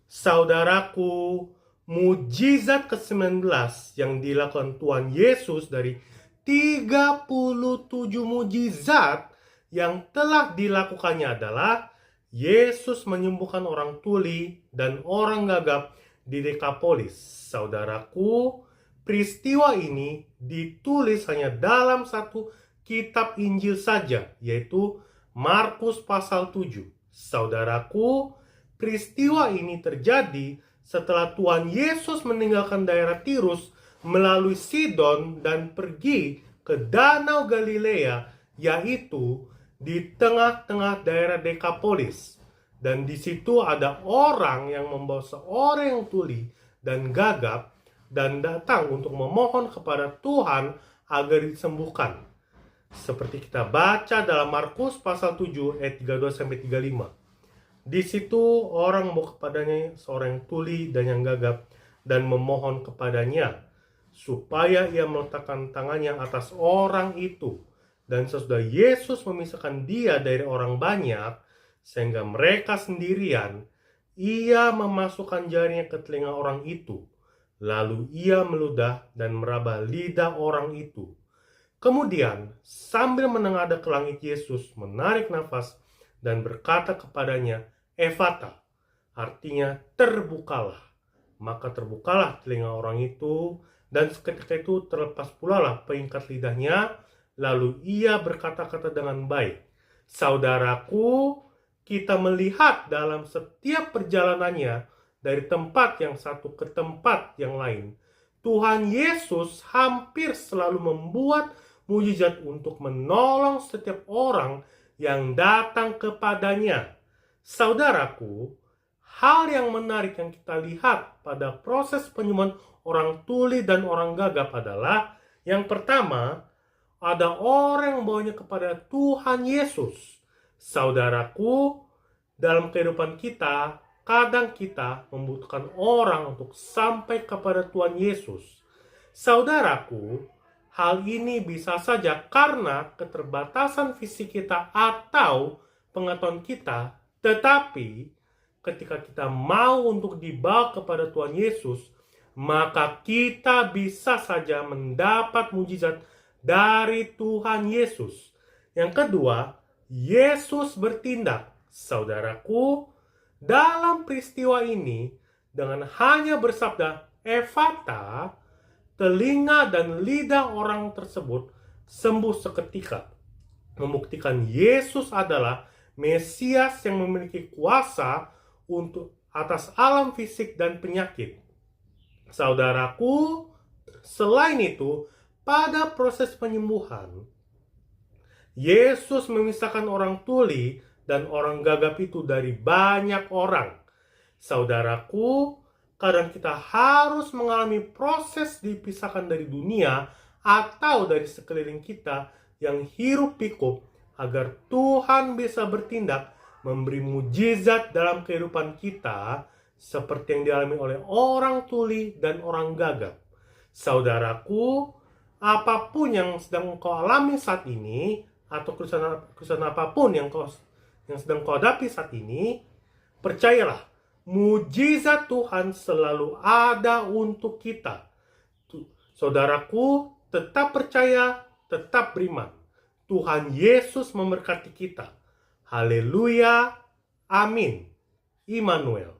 Saudaraku, mujizat ke-19 yang dilakukan Tuhan Yesus dari 37 mujizat yang telah dilakukannya adalah Yesus menyembuhkan orang tuli dan orang gagap di Dekapolis. Saudaraku, peristiwa ini ditulis hanya dalam satu kitab Injil saja, yaitu Markus pasal 7. Saudaraku, peristiwa ini terjadi setelah Tuhan Yesus meninggalkan daerah Tirus melalui Sidon dan pergi ke Danau Galilea, yaitu di tengah-tengah daerah Dekapolis. Dan di situ ada orang yang membawa seorang yang tuli dan gagap dan datang untuk memohon kepada Tuhan agar disembuhkan. Seperti kita baca dalam Markus pasal 7 ayat 32-35. Di situ orang membawa kepadanya seorang yang tuli dan yang gagap dan memohon kepadanya supaya ia meletakkan tangannya atas orang itu. Dan sesudah Yesus memisahkan dia dari orang banyak sehingga mereka sendirian, ia memasukkan jarinya ke telinga orang itu. Lalu ia meludah dan meraba lidah orang itu. Kemudian sambil menengadah ke langit, Yesus menarik nafas dan berkata kepadanya, Efata, artinya terbukalah. Maka terbukalah telinga orang itu, dan seketika itu terlepas pula lah peingkat lidahnya, lalu ia berkata-kata dengan baik. Saudaraku, kita melihat dalam setiap perjalanannya dari tempat yang satu ke tempat yang lain, Tuhan Yesus hampir selalu membuat mujizat untuk menolong setiap orang yang datang kepadanya. Saudaraku, hal yang menarik yang kita lihat pada proses penyembuhan orang tuli dan orang gagap adalah yang pertama, ada orang yang membawanya kepada Tuhan Yesus. Saudaraku, dalam kehidupan kita, kadang kita membutuhkan orang untuk sampai kepada Tuhan Yesus. Saudaraku, hal ini bisa saja karena keterbatasan fisik kita atau pengetahuan kita, tetapi ketika kita mau untuk dibawa kepada Tuhan Yesus, maka kita bisa saja mendapat mujizat dari Tuhan Yesus. Yang kedua, Yesus bertindak. Saudaraku, dalam peristiwa ini, dengan hanya bersabda Efata, telinga dan lidah orang tersebut sembuh seketika, membuktikan Yesus adalah Mesias yang memiliki kuasa untuk atas alam fisik dan penyakit. Saudaraku, selain itu, pada proses penyembuhan, Yesus memisahkan orang tuli dan orang gagap itu dari banyak orang. Saudaraku, kadang kita harus mengalami proses dipisahkan dari dunia atau dari sekeliling kita yang hiruk pikuk agar Tuhan bisa bertindak memberi mujizat dalam kehidupan kita seperti yang dialami oleh orang tuli dan orang gagap. Saudaraku, apapun yang sedang kau alami saat ini atau kesusahan apapun yang sedang kau hadapi saat ini, percayalah, mujizat Tuhan selalu ada untuk kita. Saudaraku, tetap percaya, tetap beriman. Tuhan Yesus memberkati kita. Haleluya. Amin. Immanuel.